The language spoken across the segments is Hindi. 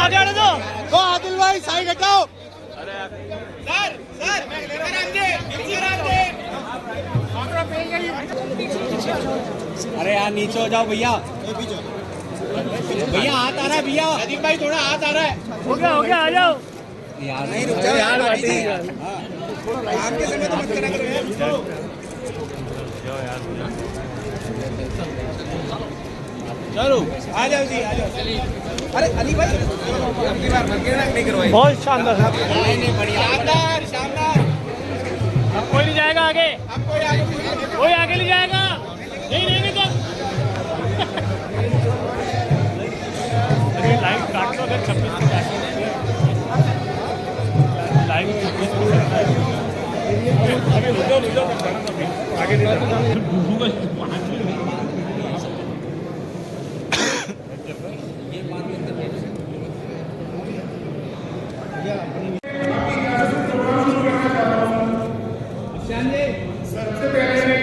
आगे आने दो। तो आदिल भाई साइड हटाओ। अरे यार नीचे हो जाओ भैया। भैया हाथ आ रहा है भैया। अजीब भाई थोड़ा हाथ आ रहा है। हो गया आ जाओ। यार नहीं रुक जाओ यार काम के समय तो मत करा करो यार। चलो आ जाओ जी आ जाओ। अरे अली भाई अगली बार नहीं करवाई। बहुत शानदार नहीं बढ़िया शानदार शानदार। अब कोई नहीं जाएगा आगे। अब कोई आगे नहीं जाएगा। नहीं रहेंगे तो लाइव काट लो अगर 26 की लाइव 26 सबसे पहले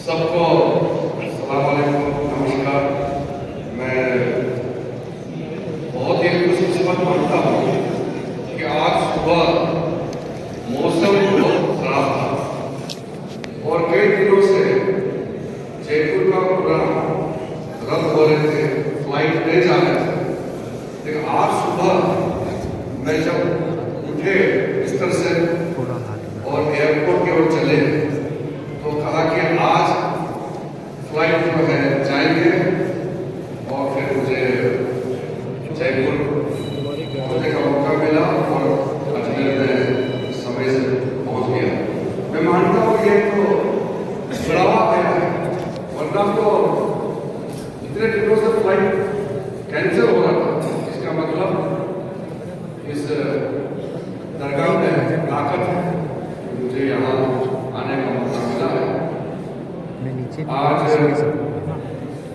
सबको अस्सलाम वालेकुम, नमस्कार। मैं बहुत ही खुशकिस्मत मानता हूँ कि आज सुबह मौसम बहुत खराब था और कई दिनों से जयपुर का प्रोग्राम रद्द हो रहे थे, फ्लाइट नहीं जा रहे थे। लेकिन आज सुबह मैं जब उठे बिस्तर से और एयरपोर्ट की ओर चले तो कहा कि आज फ्लाइट जो है जाएंगे और फिर मुझे जयपुर पहुंचने का मौका मिला और अजमेर में समय से पहुंच गया। मैं मानता हूँ ये तो बढ़ावा गया है, वरना तो इतने दिनों से फ्लाइट कैंसिल हो रहा था। इसका मतलब इस दरगाह में ताकत है, मुझे यहाँ आने का मौका मिला है। आज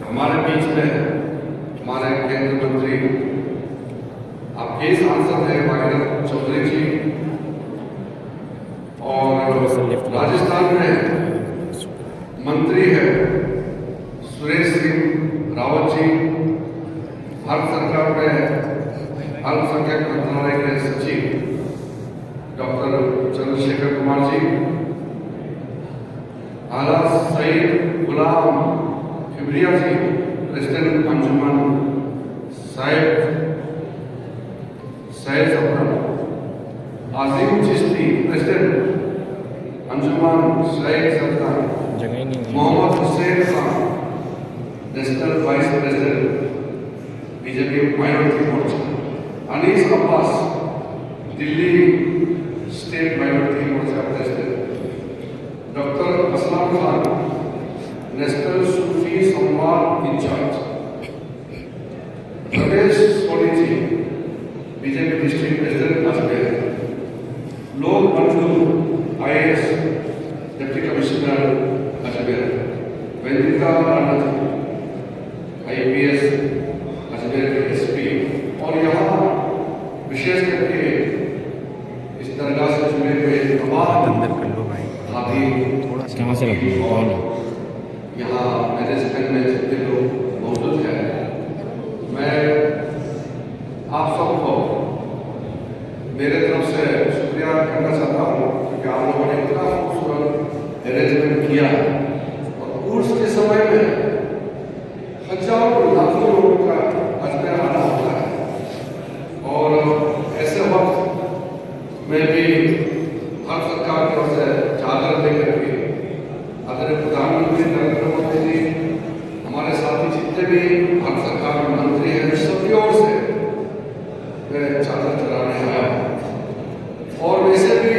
हमारे बीच में हमारे केंद्रीय मंत्री आपके सांसद हैं भागीरथ चौधरी जी, और राजस्थान में मंत्री है सुरेश सिंह रावत जी, भारत सरकार में अल्पसंख्यक मंत्रालय के सचिव डॉक्टर चंद्रशेखर कुमार जी, आला सईद गुलाम फिब्रिया ji, president Anjuman Syed Safar, Azim Chishti, president Anjuman Syed Safar, Mohammad Hussain Khan, national vice president BJP minority Morcha, Anees Abbas, Delhi state minority Morcha president, doctor Aslam Khan, national Sufi Samvad incharge, Ramesh Soni ji, BJP district president Ajmer, Lok Bandhu IAS deputy commissioner Ajmer, Vedika Rana ji IPS Ajmer के SP, और यहाँ विशेष करके इस दरगाह से जुड़े हुए तमाम कहाँ से यहाँ मैनेजमेंट में जितने लोग मौजूद हैं, मैं आप सबको मेरे तरफ से शुक्रिया करना चाहता हूँ क्योंकि आप लोगों ने इतना खूबसूरत अरेंजमेंट किया और उर्स के समय में हजारों लाखों लोगों का अजमेर आना होता है। और ऐसे वक्त में भी भारत सरकार की ओर से चादर लेकर के आदरणीय प्रधानमंत्री नरेंद्र मोदी जी, हमारे साथी जितने भी भारत सरकार में मंत्री हैं, सबकी ओर से मैं चादर चढ़ाने आया। और वैसे भी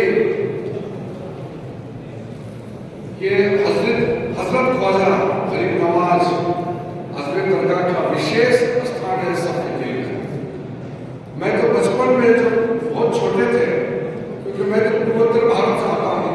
ये हजरत ख्वाजा गरीब नवाज अजमेर दरगाह का विशेष स्थान है सबके दिल में। मैं तो बचपन में जब बहुत छोटे थे, क्योंकि मैं तो पूर्वोत्तर भारत से आता हूँ,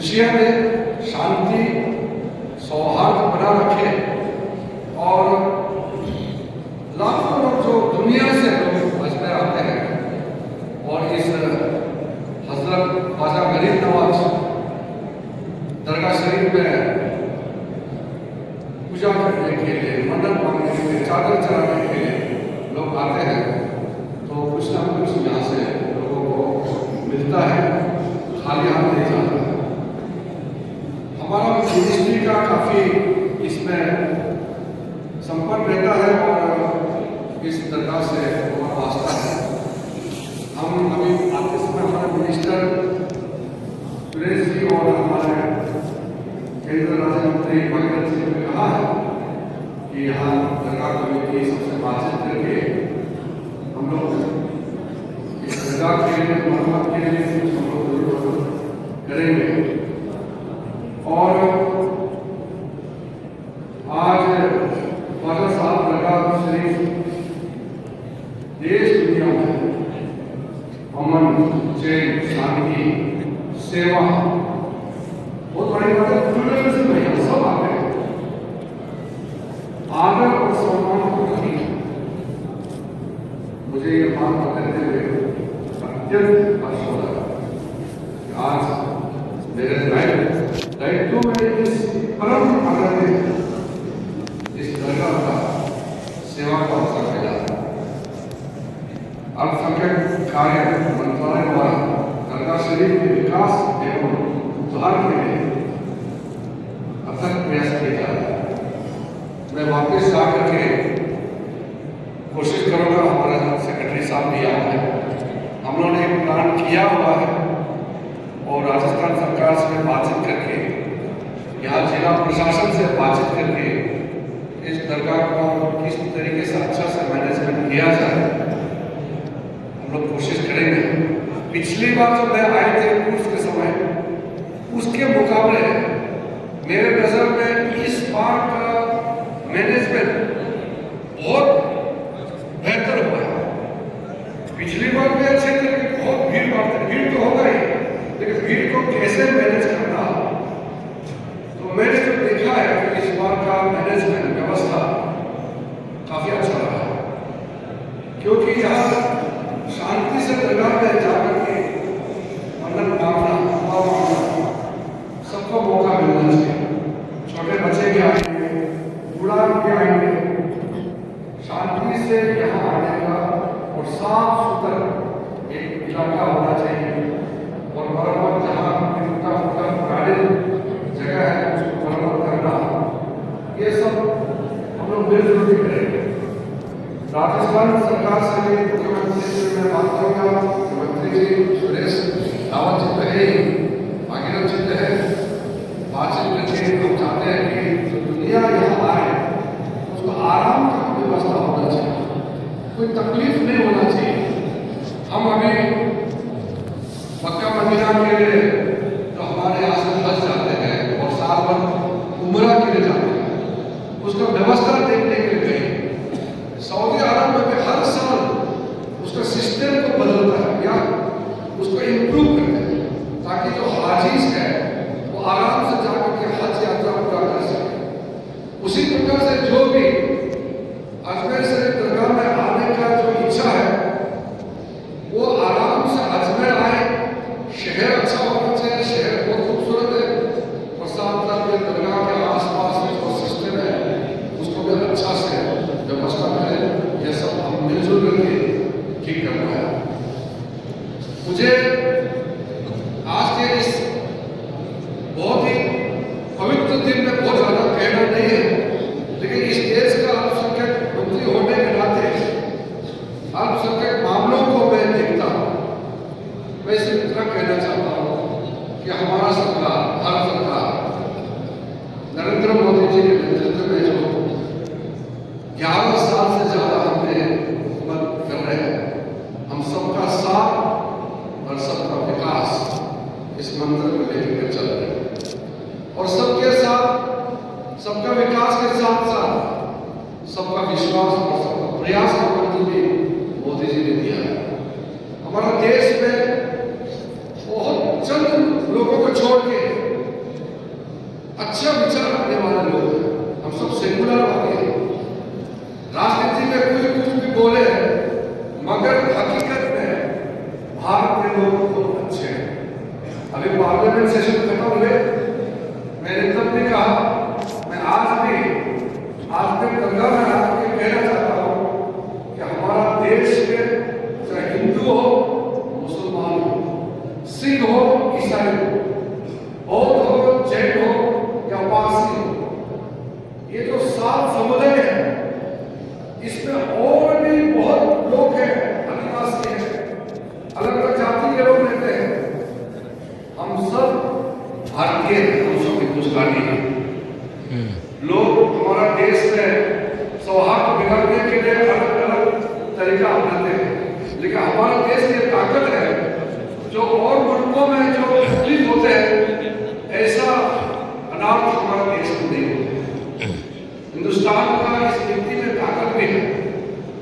खुशियाँ दे, शांति सौहार्द बना रखे और लाखों लोग जो दुनिया से लोग अजमेर आते हैं और इस हजरत ख्वाजा गरीब नवाज दरगाह शरीफ में पूजा करने के लिए, मन्नत मांगने के लिए, चादर चढ़ाने के लिए लोग आते हैं, तो कुछ ना कुछ यहाँ से लोगों को मिलता है, खाली हाथ नहीं जाता। हमारा मिनिस्ट्री का काफ़ी इसमें संपर्क रहता है और इस दरगाह से हमारा वास्ता है। हम अभी आते समय हमारे मिनिस्टर सुरेश जी और हमारे केंद्रीय राज्य मंत्री महेंद्र सिंह ने कहा है कि यहाँ दरगाह कमेटी सबसे बातचीत करके हम लोग इस दरगाह के लिए, मरम्मत के लिए हम लोग जरूर करेंगे। और आज ख्वाजा साहब दरगाह शरीफ देश दुनिया में अमन, चैन, शांति, सेवा बहुत बड़ी बात है। प्लूरलिज्म में हम सब आते हैं, आदर और सम्मान को नहीं। मुझे ये बात बताते हुए अत्यंत हर्ष हो रहा है। आज मेरे दायित्व में इस परम आदरणीय इस दरगाह का सेवा का अवसर मिला। अल्पसंख्यक कार्य मंत्रालय द्वारा दरगाह शरीफ के विकास एवं सुधार के लिए अथक प्रयास किया जा रहा है। मैं वापस आकर के कोशिश करूंगा, हमारे सेक्रेटरी साहब भी आए हैं, हम लोगों ने एक प्लान किया हुआ है और राजस्थान सरकार से बातचीत करके, यहाँ जिला प्रशासन से बातचीत करके इस दरगाह को किस तरीके से अच्छा से मैनेजमेंट किया जाए हम लोग कोशिश करेंगे। पिछली बार जब मैं आए थे कोर्स के समय, उसके मुकाबले मेरे नजर में इस बार का मैनेजमेंट बहुत बेहतर हुआ है। पिछली बार भी अच्छे थे, बहुत भीड़ तो होगा ही, लेकिन भीड़ को कैसे मैनेज करना, तो मैंने जो देखा है कि इस बार का मैनेजमेंट व्यवस्था काफी अच्छा रहा है। क्योंकि यहाँ शांति से दरगाह में जाकर के मन्नत मांगना, दुआ मांगना, सबको मौका मिलना चाहिए। छोटे बच्चे भी आएंगे, बूढ़ा भी आएंगे, शांति से यहाँ आने का और साफ सुथरा एक इलाका होना चाहिए। और मरम्मत जहाँ टूटा फूटा पुराने जगह है उसको मरम्मत करना, ये सब हम लोग मिलजुल के करेंगे। राजस्थान सरकार से भी मुख्यमंत्री से मैं बात करूँगा, मुख्यमंत्री जी सुरेश रावत जी पहले ही भागीरथ चित्त है, बातचीत करके हम चाहते हैं कि जो दुनिया यहाँ आए उसको आराम का व्यवस्था होना चाहिए, कोई तकलीफ नहीं होना चाहिए। हम अभी मक्का मदीना के लिए तो हमारे यहाँ से हज जाते हैं और साल भर उम्रा के लिए जाते हैं, उसका व्यवस्था देखने के लिए गए। सऊदी अरब में भी हर साल उसका सिस्टम को बदलता है या उसको इम्प्रूव करते हैं ताकि जो हाजीज है वो आराम से जाकर के हज यात्रा पूरा कर सके। उसी प्रकार से जो भी अजमेर शरीफ दरगाह में आने का जो इच्छा है वो आराम से अजमेर आए। शहर अच्छा होना चाहिए, शहर बहुत खूबसूरत है और साथ साथ में दरगाह के आसपास जो सिस्टम है उसको भी अच्छा से व्यवस्था करें। यह सब हम मिलजुल करके ठीक करना है। मुझे आज के इस बहुत ही पवित्र दिन में बहुत ज्यादा कहना नहीं है, लेकिन इस देश का अल्पसंख्यक मंत्री होने के नाते अल्पसंख्यक मामलों को मैं देखता हूँ। मैं सिर्फ इतना कहना चाहता हूँ कि हमारा सरकार, भारत सरकार नरेंद्र मोदी जी के नेतृत्व में जो 11 साल से ज्यादा हमने हुकूमत कर रहे हैं, हम सबका साथ और सबका विकास इस मंत्र को लेकर चल रहे हैं। और सबके साथ, सबका विकास के साथ साथ सबका विश्वास और सबका प्रयास का मंत्र भी मोदी जी ने दिया है। हमारा देश में बहुत चंद लोगों को छोड़ के अच्छा विचार रखने वाले लोग हैं। हम सब सेकुलर वाले हैं। राजनीति में कोई कुछ भी बोले, मगर हकीकत में भारत के लोग बहुत अच्छे हैं। अभी पार्लियामेंट सेशन खत्म हुए, मैंने तब भी कहा, मैं आज गंगा में आके कहना चाहता हूँ कि हमारा देश में चाहे हिंदू हो, मुसलमान हो, सिख हो, ईसाई हो, बौद्ध हो, जैन हो या पारसी हो, ये जो 7 समुदाय है, इसमें और भी बहुत लोग हैं, आदिवासी हैं, अलग अलग जाति के लोग रहते हैं। हम सब भारतीय हैं, हम सब हिंदुस्तानी हैं। लोग हमारा देश में सौहार्द बिगाड़ने के लिए अलग अलग तरीका अपनाते हैं, लेकिन हमारा देश की ताकत है जो और मुल्कों में जो तकलीफ होते हैं, ऐसा अनाथ हमारा देश में नहीं होता। हिंदुस्तान का इस नीति में ताकत भी है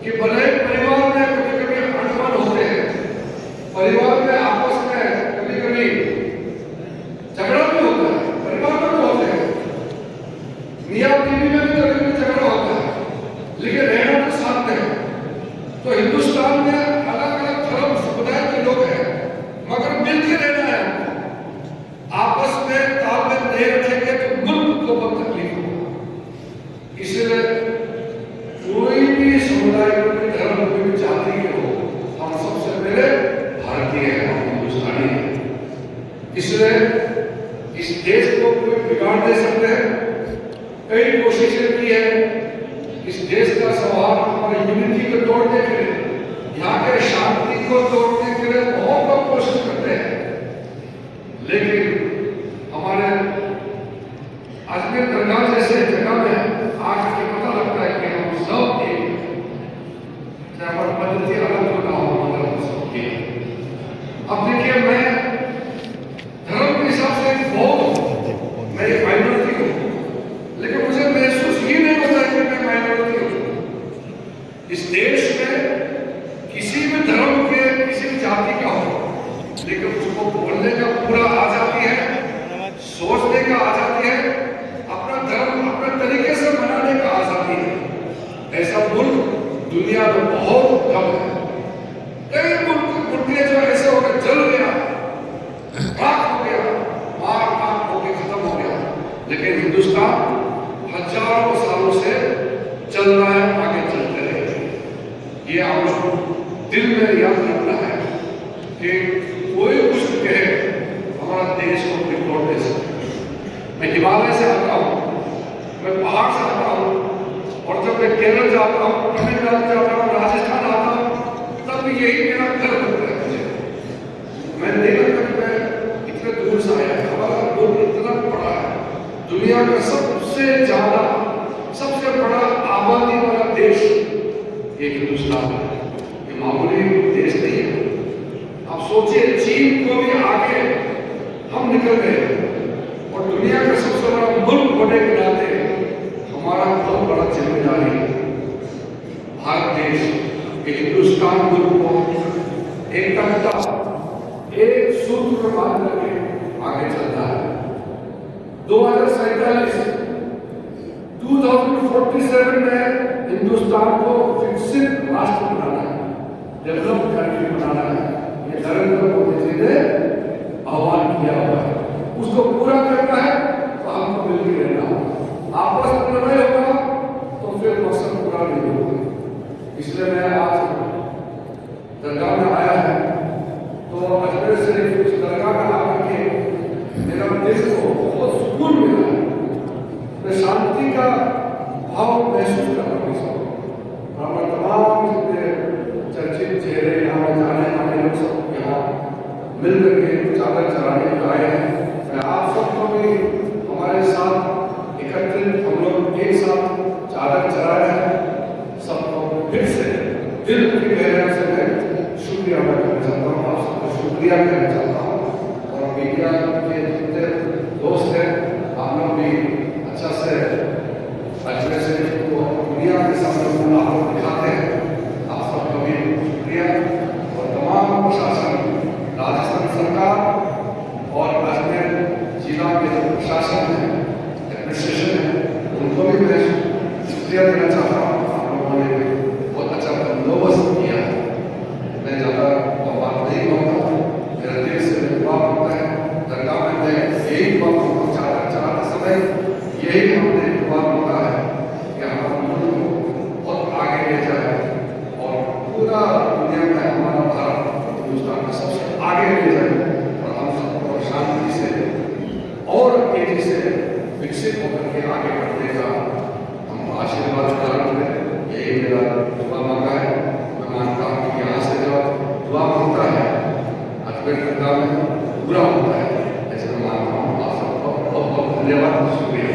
कि भले परिवार में कभी कभी अनबन होते हैं, परिवार में आपस में कभी कभी झगड़ा भी होता है, परिवार में भी होते हैं, मियाँ बीवी में भी कभी कभी झगड़ा होता है, लेकिन रहना तो साथ में है। तो हिंदुस्तान में अलग अलग धर्म समुदाय के लोग हैं, मगर मिलकर रहना है। आपस में तालमेल नहीं रखेंगे तो मुल्क को बहुत तकलीफ होगी। इसलिए कोई भी समुदाय, कोई धर्म, कोई जाति के हो, हम सबसे पहले भारतीय हैं, हम हिंदुस्तानी हैं। इसलिए इस देश को कोई बिगाड़ नहीं सकते हैं। कई कोशिशें की है इस देश का सौहार्द और यूनिटी को तोड़ने के लिए, यहाँ के शांति को तोड़ने के लिए बहुत लोग कोशिश करते हैं, लेकिन हमारे अजमेर दरगाह जैसे जगह में आके पता लगता है कि हम सब एक, चाहे हमारी पद्धति अलग हो ना हो, मगर हम सब एक। अब देखिए, मैं धर्म के हिसाब से बहुत हूँ, मैं एक माइनॉरिटी हूँ, लेकिन मुझे महसूस ही नहीं होता है कि मैं माइनॉरिटी हूँ। इस देश में किसी भी धर्म के, किसी भी जाति का हो, लेकिन उसको बोलने का पूरा आजादी है, सोचने का आजादी है, अपना धर्म अपने तरीके से मनाने का आजादी है। ऐसा मुल्क दुनिया में बहुत कम है। कई मुल्क जो ऐसे हो गए, जल गया, राख हो गया, मार काट हो गया, खत्म हो गया, लेकिन हिंदुस्तान हजारों सालों से चल रहा है, आगे चलते रहेगा। ये आप लोग दिल में याद रखना है कि कोई कुछ कहे, हमारा देश को बिगड़ दे सकते। मैं हिमालय से आता हूँ, मैं पहाड़ से आता हूँ, और जब मैं केरल जाता हूँ, तमिलनाडु जाता हूँ, राजस्थान आता हूँ, तब यही मेरा घर होता है मुझे। मैं नहीं लगता कि मैं इतने दूर से आया, हमारा मुल्क इतना बड़ा है, दुनिया का सबसे ज्यादा, सबसे बड़ा आबादी वाला देश ये हिंदुस्तान है। ये मामूली देश नहीं है। आप सोचिए, चीन को भी आगे हम निकल गए, और दुनिया का सबसे बड़ा मुल्क होने के नाते हमारा बहुत बड़ा जिम्मेदारी है। भारत देश ये हिंदुस्तान मुल्क को एक तख्ता, एक सूत्र में बांध करके आगे चलता है। 2047 में हिंदुस्तान को विकसित राष्ट्र बनाना है, डेवलप कंट्री बनाना है। ये नरेंद्र मोदी जी ने आह्वान किया हुआ है, उसको पूरा करना है तो हमको मिलकर रहना होगा। आपस में लड़ाई होगा तो फिर मकसद पूरा नहीं होगा। इसलिए मैं आज दरगाह में आया है, तो अजमेर शरीफ उस दरगाह में आकर के मेरा दिल को बहुत सुकून मिला है। मैं शांति का भाव महसूस कर रहा हूँ। हमारे तमाम जितने चर्चित चेहरे यहाँ जाने आने लोग सब यहाँ मिल करके चादर चढ़ाने को आए हैं। मैं आप सबको भी हमारे साथ एकत्रित, हम लोग एक साथ चादर चढ़ाए हैं। सबको फिर से दिल की गहराई से मैं शुक्रिया अदा करना चाहता हूँ, आप सबको शुक्रिया कहना चाहता हूँ। और मीडिया के जितने दोस्त हैं, आप लोग भी अच्छा से अजमेर शरीफ को दुनिया के सामने आप लोग दिखाते हैं। आप सबका भी शुक्रिया। और तमाम प्रशासन, राजस्थान सरकार और अजमेर जिला के जो प्रशासन है, एडमिनिस्ट्रेशन है, उनको भी मैं शुक्रिया देना चाहता हूँ। आप लोगों ने भी बहुत अच्छा बंदोबस्त किया है। मैं ज़्यादा बात नहीं कहूँगा, मेरा दिल से दुआ होता है। दरगाह में मैं यही दुआ चलाते समय यही हमने दुआ होता है कि हमारा मुल्क को बहुत आगे ले जाए और पूरा दुनिया में हमारा भारत हिंदुस्तान को सबसे आगे ले जाए और हम सबको शांति से और तेजी से विकसित होकर के आगे बढ़ने का हम आशीर्वाद प्रदान करें। यही मेरा दुआ मांगा है। मैं मानता हूँ कि यहाँ से जब दुआ होता है अजमेर दरगाह में पूरा होता है, ऐसे मैं मानता हूँ। आप सबको बहुत बहुत धन्यवाद, शुक्रिया।